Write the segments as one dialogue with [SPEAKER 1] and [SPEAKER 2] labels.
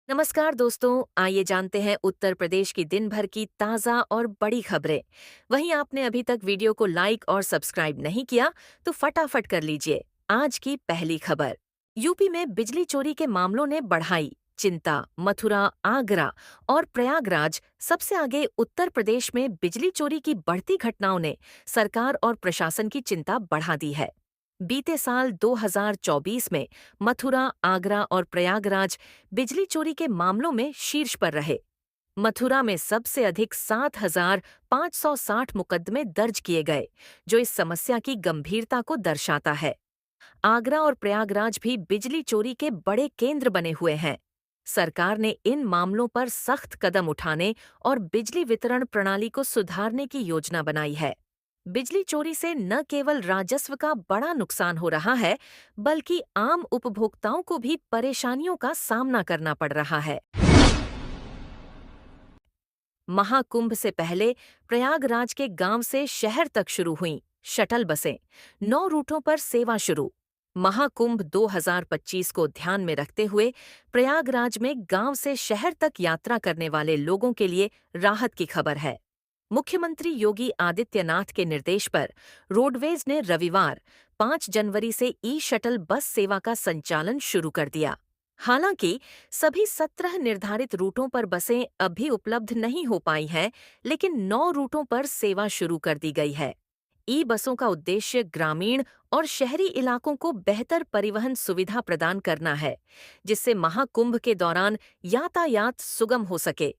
[SPEAKER 1] नमस्कार दोस्तों, आइए जानते हैं उत्तर प्रदेश की दिन भर की ताज़ा और बड़ी खबरें। वहीं आपने अभी तक वीडियो को लाइक और सब्सक्राइब नहीं किया, तो फटाफट कर लीजिए। आज की पहली खबर। यूपी में बिजली चोरी के मामलों ने बढ़ाई चिंता। मथुरा, आगरा और प्रयागराज सबसे आगे। उत्तर प्रदेश में बिजली चोरी की बढ़ती घटनाओं ने सरकार और प्रशासन की चिंता बढ़ा दी है। बीते साल 2024 में मथुरा, आगरा और प्रयागराज बिजली चोरी के मामलों में शीर्ष पर रहे। मथुरा में सबसे अधिक 7,560 मुकदमे दर्ज किए गए, जो इस समस्या की गंभीरता को दर्शाता है। आगरा और प्रयागराज भी बिजली चोरी के बड़े केंद्र बने हुए हैं। सरकार ने इन मामलों पर सख्त कदम उठाने और बिजली वितरण प्रणाली को सुधारने की योजना बनाई है। बिजली चोरी से न केवल राजस्व का बड़ा नुकसान हो रहा है, बल्कि आम उपभोक्ताओं को भी परेशानियों का सामना करना पड़ रहा है। महाकुंभ से पहले प्रयागराज के गांव से शहर तक शुरू हुई शटल बसें। 9 रूटों पर सेवा शुरू। महाकुंभ 2025 को ध्यान में रखते हुए प्रयागराज में गांव से शहर तक यात्रा करने वाले लोगों के लिए राहत की खबर है। मुख्यमंत्री योगी आदित्यनाथ के निर्देश पर रोडवेज ने रविवार 5 जनवरी से ई शटल बस सेवा का संचालन शुरू कर दिया। हालांकि सभी 17 निर्धारित रूटों पर बसें अभी उपलब्ध नहीं हो पाई हैं, लेकिन 9 रूटों पर सेवा शुरू कर दी गई है। ई बसों का उद्देश्य ग्रामीण और शहरी इलाकों को बेहतर परिवहन सुविधा प्रदान करना है, जिससे महाकुंभ के दौरान यातायात सुगम हो सके।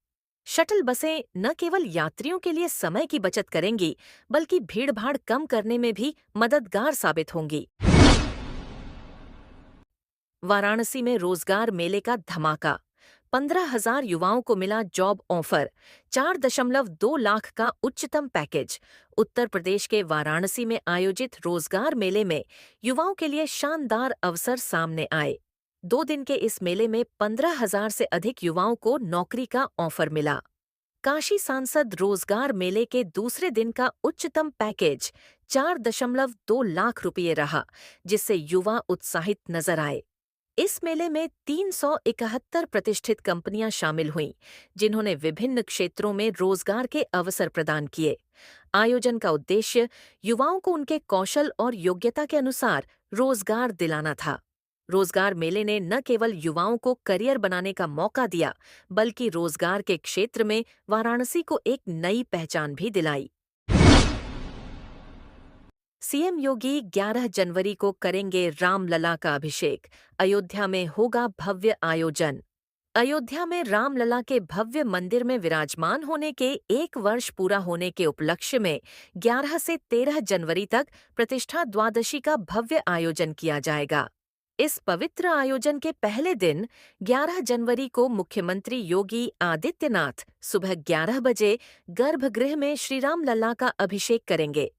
[SPEAKER 1] शटल बसें न केवल यात्रियों के लिए समय की बचत करेंगी, बल्कि भीड़भाड़ कम करने में भी मददगार साबित होंगी। वाराणसी में रोजगार मेले का धमाका। 15,000 युवाओं को मिला जॉब ऑफर। 4.2 लाख का उच्चतम पैकेज। उत्तर प्रदेश के वाराणसी में आयोजित रोजगार मेले में युवाओं के लिए शानदार अवसर सामने आए। 2 दिन के इस मेले में 15,000 से अधिक युवाओं को नौकरी का ऑफर मिला। काशी सांसद रोजगार मेले के दूसरे दिन का उच्चतम पैकेज 4.2 लाख रुपये रहा, जिससे युवा उत्साहित नजर आए। इस मेले में 371 प्रतिष्ठित कंपनियां शामिल हुईं, जिन्होंने विभिन्न क्षेत्रों में रोजगार के अवसर प्रदान किए। आयोजन का उद्देश्य युवाओं को उनके कौशल और योग्यता के अनुसार रोजगार दिलाना था। रोजगार मेले ने न केवल युवाओं को करियर बनाने का मौका दिया, बल्कि रोजगार के क्षेत्र में वाराणसी को एक नई पहचान भी दिलाई। सीएम योगी 11 जनवरी को करेंगे रामलला का अभिषेक। अयोध्या में होगा भव्य आयोजन। अयोध्या में रामलला के भव्य मंदिर में विराजमान होने के 1 वर्ष पूरा होने के उपलक्ष्य में 11 से 13 जनवरी तक प्रतिष्ठा द्वादशी का भव्य आयोजन किया जाएगा। इस पवित्र आयोजन के पहले दिन 11 जनवरी को मुख्यमंत्री योगी आदित्यनाथ सुबह 11 बजे गर्भगृह में श्रीराम लल्ला का अभिषेक करेंगे।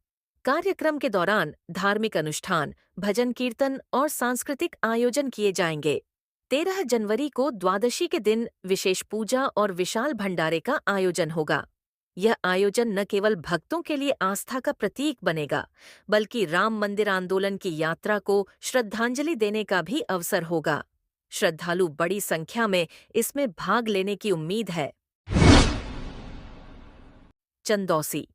[SPEAKER 1] कार्यक्रम के दौरान धार्मिक अनुष्ठान, भजन कीर्तन और सांस्कृतिक आयोजन किए जाएंगे। 13 जनवरी को द्वादशी के दिन विशेष पूजा और विशाल भंडारे का आयोजन होगा। यह आयोजन न केवल भक्तों के लिए आस्था का प्रतीक बनेगा, बल्कि राम मंदिर आंदोलन की यात्रा को श्रद्धांजलि देने का भी अवसर होगा। श्रद्धालु बड़ी संख्या में इसमें भाग लेने की उम्मीद है। चंदौसी।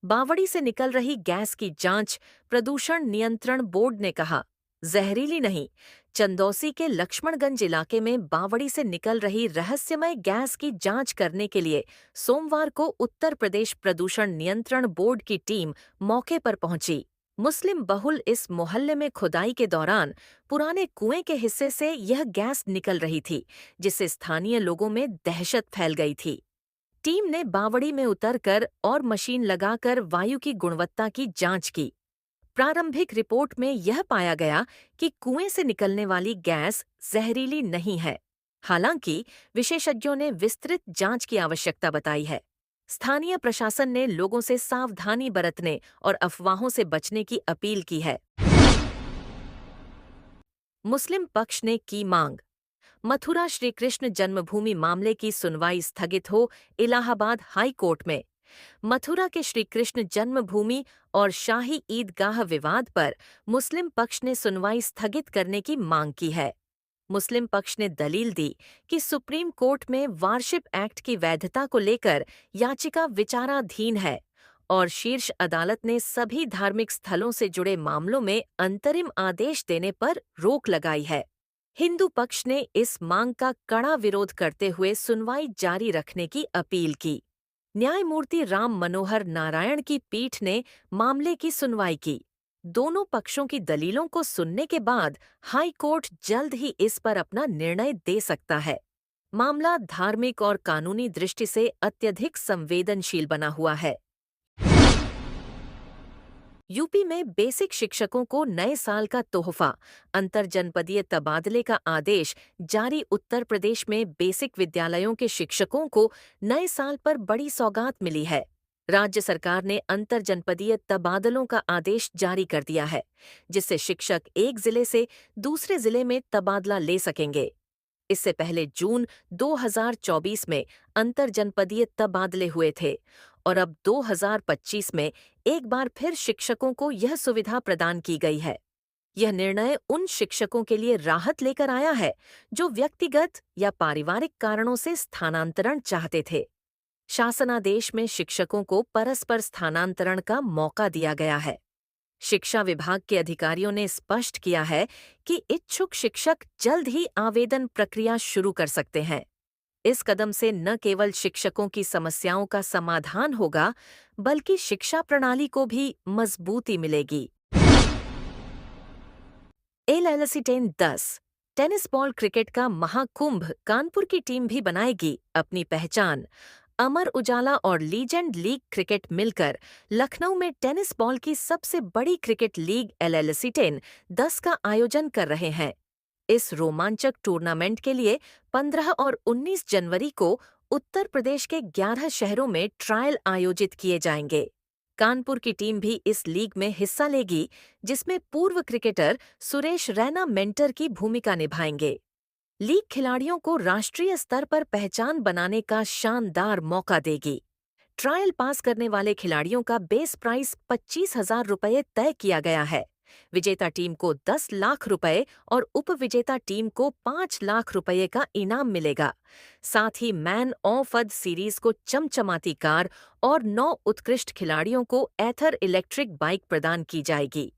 [SPEAKER 1] बावड़ी से निकल रही गैस की जांच। प्रदूषण नियंत्रण बोर्ड ने कहा, जहरीली नहीं। चंदौसी के लक्ष्मणगंज इलाके में बावड़ी से निकल रही रहस्यमय गैस की जांच करने के लिए सोमवार को उत्तर प्रदेश प्रदूषण नियंत्रण बोर्ड की टीम मौके पर पहुंची। मुस्लिम बहुल इस मोहल्ले में खुदाई के दौरान पुराने कुएं के हिस्से से यह गैस निकल रही थी, जिससे स्थानीय लोगों में दहशत फैल गई थी। टीम ने बावड़ी में उतरकर और मशीन लगाकर वायु की गुणवत्ता की जांच की। प्रारंभिक रिपोर्ट में यह पाया गया कि कुएं से निकलने वाली गैस जहरीली नहीं है। हालांकि विशेषज्ञों ने विस्तृत जांच की आवश्यकता बताई है। स्थानीय प्रशासन ने लोगों से सावधानी बरतने और अफवाहों से बचने की अपील की है। मुस्लिम पक्ष ने की मांग। मथुरा श्री कृष्ण जन्मभूमि मामले की सुनवाई स्थगित हो। इलाहाबाद हाई कोर्ट में मथुरा के श्री कृष्ण जन्मभूमि और शाही ईदगाह विवाद पर मुस्लिम पक्ष ने सुनवाई स्थगित करने की मांग की है। मुस्लिम पक्ष ने दलील दी कि सुप्रीम कोर्ट में वारशिप एक्ट की वैधता को लेकर याचिका विचाराधीन है और शीर्ष अदालत ने सभी धार्मिक स्थलों से जुड़े मामलों में अंतरिम आदेश देने पर रोक लगाई है। हिंदू पक्ष ने इस मांग का कड़ा विरोध करते हुए सुनवाई जारी रखने की अपील की। न्यायमूर्ति राम मनोहर नारायण की पीठ ने मामले की सुनवाई की। दोनों पक्षों की दलीलों को सुनने के बाद हाई कोर्ट जल्द ही इस पर अपना निर्णय दे सकता है। मामला धार्मिक और कानूनी दृष्टि से अत्यधिक संवेदनशील बना हुआ है। यूपी में बेसिक शिक्षकों को नए साल का तोहफा, अंतरजनपदीय तबादले का आदेश जारी। उत्तर प्रदेश में बेसिक विद्यालयों के शिक्षकों को नए साल पर बड़ी सौगात मिली है। राज्य सरकार ने अंतरजनपदीय तबादलों का आदेश जारी कर दिया है, जिससे शिक्षक एक जिले से दूसरे जिले में तबादला ले सकेंगे। इससे पहले जून 2024 में अंतरजनपदीय तबादले हुए थे और अब 2025 में एक बार फिर शिक्षकों को यह सुविधा प्रदान की गई है। यह निर्णय उन शिक्षकों के लिए राहत लेकर आया है जो व्यक्तिगत या पारिवारिक कारणों से स्थानांतरण चाहते थे। शासनादेश में शिक्षकों को परस्पर स्थानांतरण का मौका दिया गया है। शिक्षा विभाग के अधिकारियों ने स्पष्ट किया है कि इच्छुक शिक्षक जल्द ही आवेदन प्रक्रिया शुरू कर सकते हैं। इस कदम से न केवल शिक्षकों की समस्याओं का समाधान होगा, बल्कि शिक्षा प्रणाली को भी मजबूती मिलेगी। LLC 10 टेनिस बॉल क्रिकेट का महाकुंभ कानपुर की टीम भी बनाएगी अपनी पहचान। अमर उजाला और लीजेंड लीग क्रिकेट मिलकर लखनऊ में टेनिस बॉल की सबसे बड़ी क्रिकेट लीग LLC 10 का आयोजन कर रहे हैं। इस रोमांचक टूर्नामेंट के लिए 15 और 19 जनवरी को उत्तर प्रदेश के 11 शहरों में ट्रायल आयोजित किए जाएंगे। कानपुर की टीम भी इस लीग में हिस्सा लेगी, जिसमें पूर्व क्रिकेटर सुरेश रैना मेंटर की भूमिका निभाएंगे। लीग खिलाड़ियों को राष्ट्रीय स्तर पर पहचान बनाने का शानदार मौका देगी। ट्रायल पास करने वाले खिलाड़ियों का बेस प्राइस 25,000 रुपये तय किया गया है। विजेता टीम को 10 लाख रुपए और उपविजेता टीम को 5 लाख रुपए का इनाम मिलेगा। साथ ही मैन ऑफ द सीरीज को चमचमाती कार और 9 उत्कृष्ट खिलाड़ियों को एथर इलेक्ट्रिक बाइक प्रदान की जाएगी।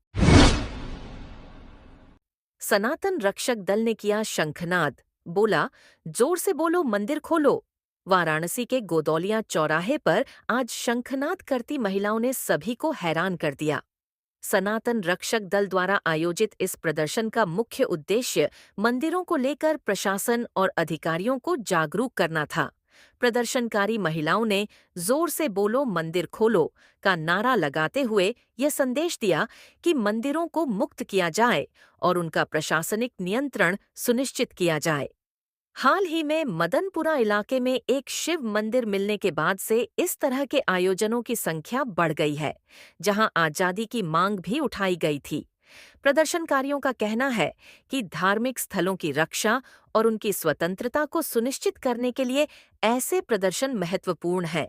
[SPEAKER 1] सनातन रक्षक दल ने किया शंखनाद, बोला जोर से बोलो मंदिर खोलो। वाराणसी के गोदौलिया चौराहे पर आज शंखनाद करती महिलाओं ने सभी को हैरान कर दिया। सनातन रक्षक दल द्वारा आयोजित इस प्रदर्शन का मुख्य उद्देश्य मंदिरों को लेकर प्रशासन और अधिकारियों को जागरूक करना था। प्रदर्शनकारी महिलाओं ने जोर से बोलो मंदिर खोलो का नारा लगाते हुए यह संदेश दिया कि मंदिरों को मुक्त किया जाए और उनका प्रशासनिक नियंत्रण सुनिश्चित किया जाए। हाल ही में मदनपुरा इलाके में एक शिव मंदिर मिलने के बाद से इस तरह के आयोजनों की संख्या बढ़ गई है, जहां आजादी की मांग भी उठाई गई थी। प्रदर्शनकारियों का कहना है कि धार्मिक स्थलों की रक्षा और उनकी स्वतंत्रता को सुनिश्चित करने के लिए ऐसे प्रदर्शन महत्वपूर्ण हैं।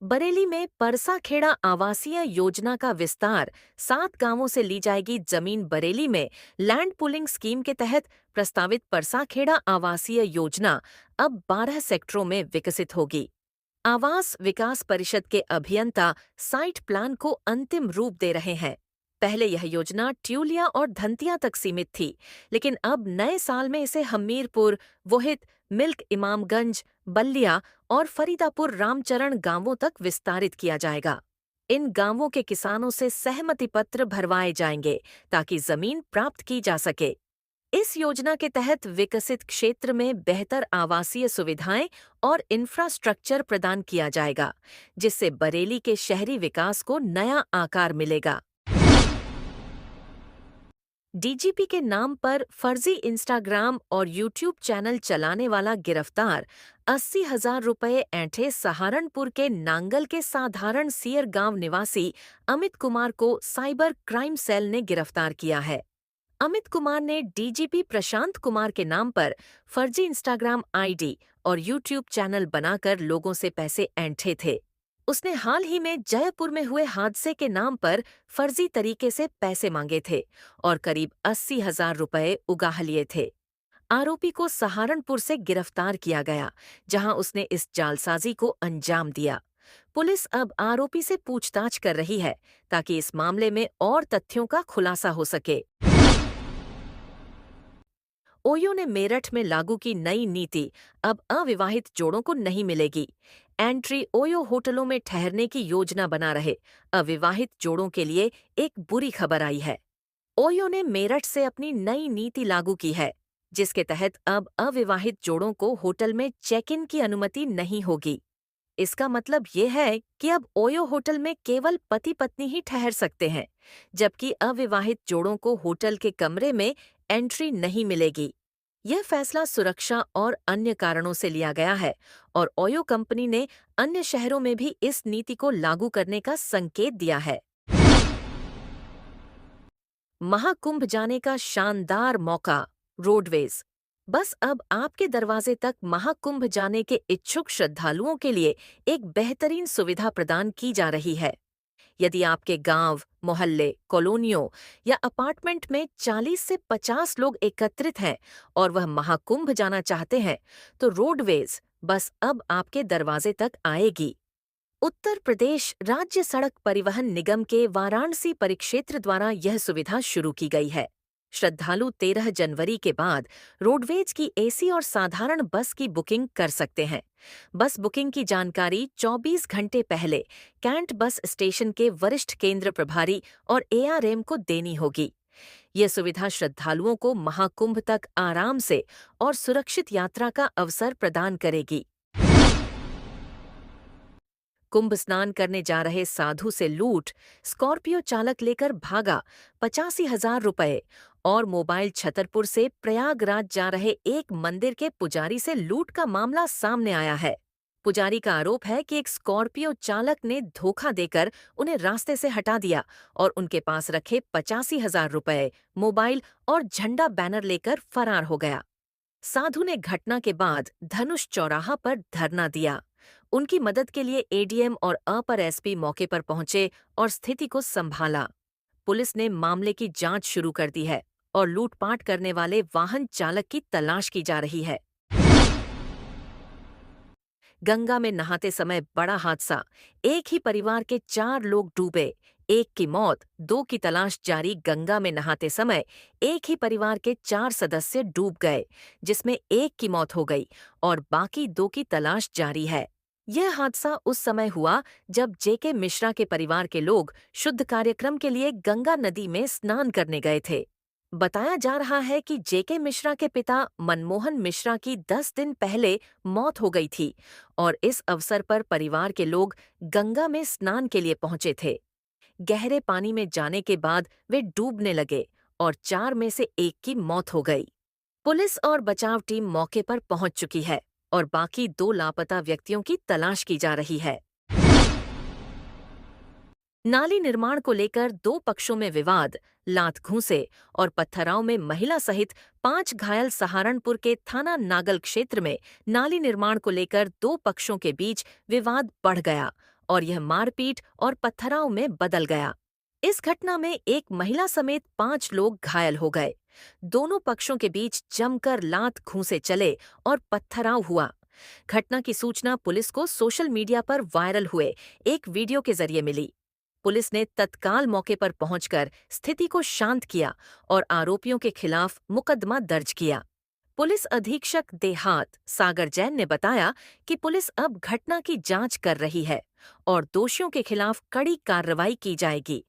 [SPEAKER 1] बरेली में परसाखेड़ा आवासीय योजना का विस्तार, 7 गांवों से ली जाएगी जमीन। बरेली में लैंड पूलिंग स्कीम के तहत प्रस्तावित परसाखेड़ा आवासीय योजना अब 12 सेक्टरों में विकसित होगी। आवास विकास परिषद के अभियंता साइट प्लान को अंतिम रूप दे रहे हैं। पहले यह योजना ट्यूलिया और धंतिया तक सीमित थी, लेकिन अब नए साल में इसे हमीरपुर, वोहित, मिल्क इमामगंज, बल्लिया और फरीदापुर रामचरण गांवों तक विस्तारित किया जाएगा। इन गांवों के किसानों से सहमति पत्र भरवाए जाएंगे ताकि जमीन प्राप्त की जा सके। इस योजना के तहत विकसित क्षेत्र में बेहतर आवासीय सुविधाएं और इंफ्रास्ट्रक्चर प्रदान किया जाएगा, जिससे बरेली के शहरी विकास को नया आकार मिलेगा। डीजीपी के नाम पर फर्जी इंस्टाग्राम और यूट्यूब चैनल चलाने वाला गिरफ्तार। 80,000 रुपये ऐंठे सहारनपुर के नांगल के साधारण सियर गांव निवासी अमित कुमार को साइबर क्राइम सेल ने गिरफ्तार किया है। अमित कुमार ने डीजीपी प्रशांत कुमार के नाम पर फर्जी इंस्टाग्राम आईडी और यूट्यूब चैनल बनाकर लोगों से पैसे ऐंठे थे। उसने हाल ही में जयपुर में हुए हादसे के नाम पर फर्जी तरीके से पैसे मांगे थे और करीब 80,000 रुपए उगाह लिए थे। आरोपी को सहारनपुर से गिरफ्तार किया गया, जहां उसने इस जालसाजी को अंजाम दिया। पुलिस अब आरोपी से पूछताछ कर रही है ताकि इस मामले में और तथ्यों का खुलासा हो सके। ओयो ने मेरठ में लागू की नई नीति, अब अविवाहित जोड़ों को नहीं मिलेगी। एंट्री ओयो होटलों में ठहरने की योजना बना रहे अविवाहित जोड़ों के लिए एक बुरी खबर आई है। ओयो ने मेरठ से अपनी नई नीति लागू की है, जिसके तहत अब अविवाहित जोड़ों को होटल में चेक इन की अनुमति नहीं होगी। इसका मतलब ये है कि अब ओयो होटल में केवल पति पत्नी ही ठहर सकते हैं, जबकि अविवाहित जोड़ों को होटल के कमरे में एंट्री नहीं मिलेगी। यह फैसला सुरक्षा और अन्य कारणों से लिया गया है और ओयो कंपनी ने अन्य शहरों में भी इस नीति को लागू करने का संकेत दिया है। महाकुंभ जाने का शानदार मौका, रोडवेज। बस अब आपके दरवाजे तक महाकुंभ जाने के इच्छुक श्रद्धालुओं के लिए एक बेहतरीन सुविधा प्रदान की जा रही है। यदि आपके गांव, मोहल्ले, कॉलोनियों या अपार्टमेंट में 40 से 50 लोग एकत्रित हैं और वह महाकुंभ जाना चाहते हैं, तो रोडवेज बस अब आपके दरवाजे तक आएगी। उत्तर प्रदेश राज्य सड़क परिवहन निगम के वाराणसी परिक्षेत्र द्वारा यह सुविधा शुरू की गई है। श्रद्धालु 13 जनवरी के बाद रोडवेज की एसी और साधारण बस की बुकिंग कर सकते हैं। बस बुकिंग की जानकारी 24 घंटे पहले कैंट बस स्टेशन के वरिष्ठ केंद्र प्रभारी और एआरएम को देनी होगी। ये सुविधा श्रद्धालुओं को महाकुंभ तक आराम से और सुरक्षित यात्रा का अवसर प्रदान करेगी। कुंभ स्नान करने जा रहे साधु से लूट, स्कॉर्पियो चालक लेकर भागा 85,000 रुपए और मोबाइल छतरपुर से प्रयागराज जा रहे एक मंदिर के पुजारी से लूट का मामला सामने आया है। पुजारी का आरोप है कि एक स्कॉर्पियो चालक ने धोखा देकर उन्हें रास्ते से हटा दिया और उनके पास रखे 85,000 रुपए, मोबाइल और झंडा बैनर लेकर फरार हो गया। साधु ने घटना के बाद धनुष चौराहा पर धरना दिया। उनकी मदद के लिए एडीएम और अपर एसपी मौके पर पहुंचे और स्थिति को संभाला। पुलिस ने मामले की जांच शुरू कर दी है और लूटपाट करने वाले वाहन चालक की तलाश की जा रही है। गंगा में नहाते समय बड़ा हादसा, एक ही परिवार के 4 लोग डूबे, एक की मौत, 2 की तलाश जारी। गंगा में नहाते समय एक ही परिवार के 4 सदस्य डूब गए, जिसमें एक की मौत हो गई और बाकी 2 की तलाश जारी है। यह हादसा उस समय हुआ जब जेके मिश्रा के परिवार के लोग शुद्ध कार्यक्रम के लिए गंगा नदी में स्नान करने गए थे। बताया जा रहा है कि जेके मिश्रा के पिता मनमोहन मिश्रा की 10 दिन पहले मौत हो गई थी और इस अवसर पर परिवार के लोग गंगा में स्नान के लिए पहुंचे थे। गहरे पानी में जाने के बाद वे डूबने लगे और 4 में से एक की मौत हो गई। पुलिस और बचाव टीम मौके पर पहुंच चुकी है और बाकी 2 लापता व्यक्तियों की तलाश की जा रही है। नाली निर्माण को लेकर 2 पक्षों में विवाद, लात घूंसे और पत्थराव में महिला सहित 5 घायल। सहारनपुर के थाना नागल क्षेत्र में नाली निर्माण को लेकर 2 पक्षों के बीच विवाद बढ़ गया और यह मारपीट और पत्थराव में बदल गया। इस घटना में एक महिला समेत 5 लोग घायल हो गए। दोनों पक्षों के बीच जमकर लात घूंसे चले और पत्थराव हुआ। घटना की सूचना पुलिस को सोशल मीडिया पर वायरल हुए एक वीडियो के जरिए मिली। पुलिस ने तत्काल मौके पर पहुंचकर स्थिति को शांत किया और आरोपियों के खिलाफ मुकदमा दर्ज किया। पुलिस अधीक्षक देहात सागर जैन ने बताया कि पुलिस अब घटना की जांच कर रही है और दोषियों के खिलाफ कड़ी कार्रवाई की जाएगी।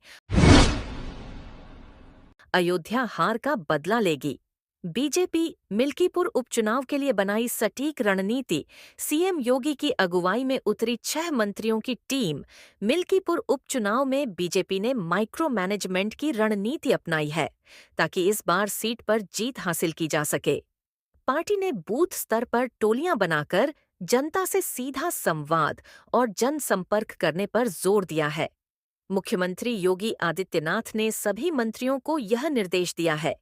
[SPEAKER 1] अयोध्या हार का बदला लेगी। बीजेपी मिल्कीपुर उपचुनाव के लिए बनाई सटीक रणनीति। सीएम योगी की अगुवाई में उतरी 6 मंत्रियों की टीम। मिल्कीपुर उपचुनाव में बीजेपी ने माइक्रो मैनेजमेंट की रणनीति अपनाई है ताकि इस बार सीट पर जीत हासिल की जा सके। पार्टी ने बूथ स्तर पर टोलियां बनाकर जनता से सीधा संवाद और जनसंपर्क करने पर जोर दिया है। मुख्यमंत्री योगी आदित्यनाथ ने सभी मंत्रियों को यह निर्देश दिया है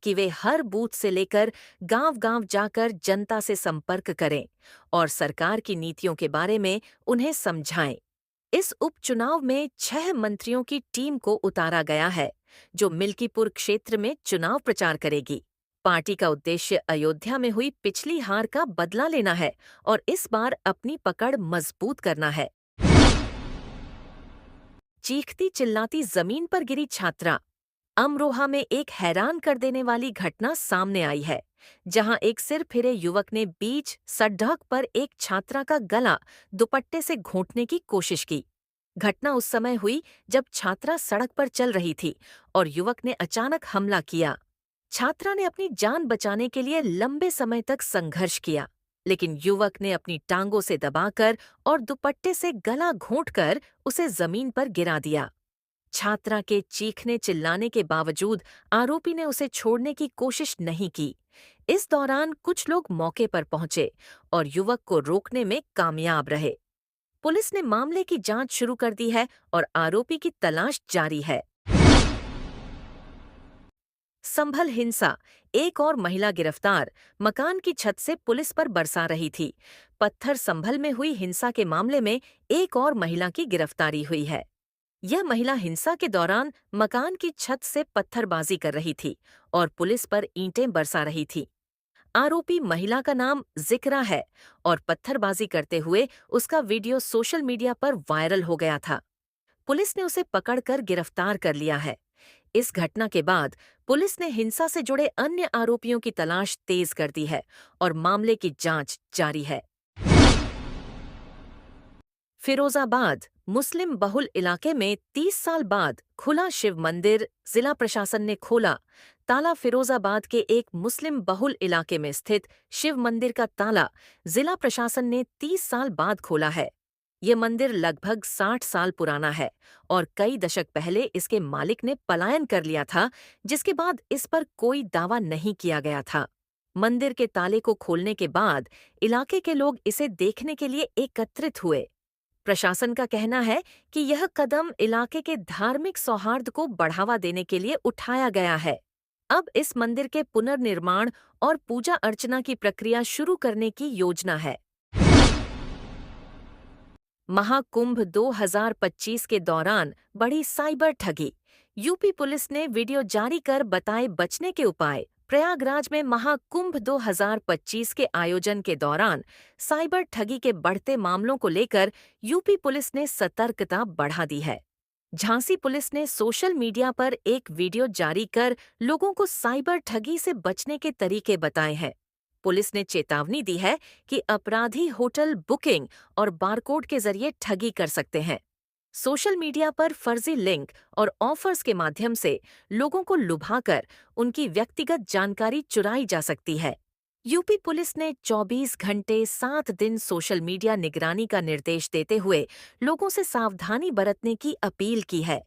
[SPEAKER 1] कि वे हर बूथ से लेकर गांव-गांव जाकर जनता से संपर्क करें और सरकार की नीतियों के बारे में उन्हें समझाएं। इस उपचुनाव में 6 मंत्रियों की टीम को उतारा गया है, जो मिल्कीपुर क्षेत्र में चुनाव प्रचार करेगी। पार्टी का उद्देश्य अयोध्या में हुई पिछली हार का बदला लेना है और इस बार अपनी पकड़ मजबूत करना है। चीखती चिल्लाती जमीन पर गिरी छात्रा। अमरोहा में एक हैरान कर देने वाली घटना सामने आई है, जहां एक सिर फिरे युवक ने बीच सड़क पर एक छात्रा का गला दुपट्टे से घोंटने की कोशिश की। घटना उस समय हुई जब छात्रा सड़क पर चल रही थी और युवक ने अचानक हमला किया। छात्रा ने अपनी जान बचाने के लिए लंबे समय तक संघर्ष किया, लेकिन युवक ने अपनी टांगों से दबाकर और दुपट्टे से गला घोंटकर उसे जमीन पर गिरा दिया। छात्रा के चीखने चिल्लाने के बावजूद आरोपी ने उसे छोड़ने की कोशिश नहीं की। इस दौरान कुछ लोग मौके पर पहुंचे और युवक को रोकने में कामयाब रहे। पुलिस ने मामले की जांच शुरू कर दी है और आरोपी की तलाश जारी है। संभल हिंसा, एक और महिला गिरफ्तार। मकान की छत से पुलिस पर बरसा रही थी। पत्थर संभल में हुई हिंसा के मामले में एक और महिला की गिरफ्तारी हुई है। यह महिला हिंसा के दौरान मकान की छत से पत्थरबाजी कर रही थी और पुलिस पर ईंटें बरसा रही थी। आरोपी महिला का नाम जिक्रा है और पत्थरबाजी करते हुए उसका वीडियो सोशल मीडिया पर वायरल हो गया था। पुलिस ने उसे पकड़कर गिरफ्तार कर लिया है। इस घटना के बाद पुलिस ने हिंसा से जुड़े अन्य आरोपियों की तलाश तेज कर दी है और मामले की जांच जारी है। फिरोजाबाद, मुस्लिम बहुल इलाके में 30 साल बाद खुला शिव मंदिर। जिला प्रशासन ने खोला ताला। फिरोजाबाद के एक मुस्लिम बहुल इलाके में स्थित शिव मंदिर का ताला जिला प्रशासन ने 30 साल बाद खोला है। ये मंदिर लगभग 60 साल पुराना है और कई दशक पहले इसके मालिक ने पलायन कर लिया था, जिसके बाद इस पर कोई दावा नहीं किया गया था। मंदिर के ताले को खोलने के बाद इलाके के लोग इसे देखने के लिए एकत्रित हुए। प्रशासन का कहना है कि यह कदम इलाके के धार्मिक सौहार्द को बढ़ावा देने के लिए उठाया गया है। अब इस मंदिर के पुनर्निर्माण और पूजा अर्चना की प्रक्रिया शुरू करने की योजना है। महाकुंभ 2025 के दौरान बड़ी साइबर ठगी। यूपी पुलिस ने वीडियो जारी कर बताए बचने के उपाय। प्रयागराज में महाकुंभ 2025 के आयोजन के दौरान साइबर ठगी के बढ़ते मामलों को लेकर यूपी पुलिस ने सतर्कता बढ़ा दी है। झांसी पुलिस ने सोशल मीडिया पर एक वीडियो जारी कर लोगों को साइबर ठगी से बचने के तरीके बताए हैं। पुलिस ने चेतावनी दी है कि अपराधी होटल बुकिंग और बारकोड के जरिए ठगी कर सकते हैं। सोशल मीडिया पर फर्जी लिंक और ऑफर्स के माध्यम से लोगों को लुभाकर उनकी व्यक्तिगत जानकारी चुराई जा सकती है। यूपी पुलिस ने 24 घंटे 7 दिन सोशल मीडिया निगरानी का निर्देश देते हुए लोगों से सावधानी बरतने की अपील की है।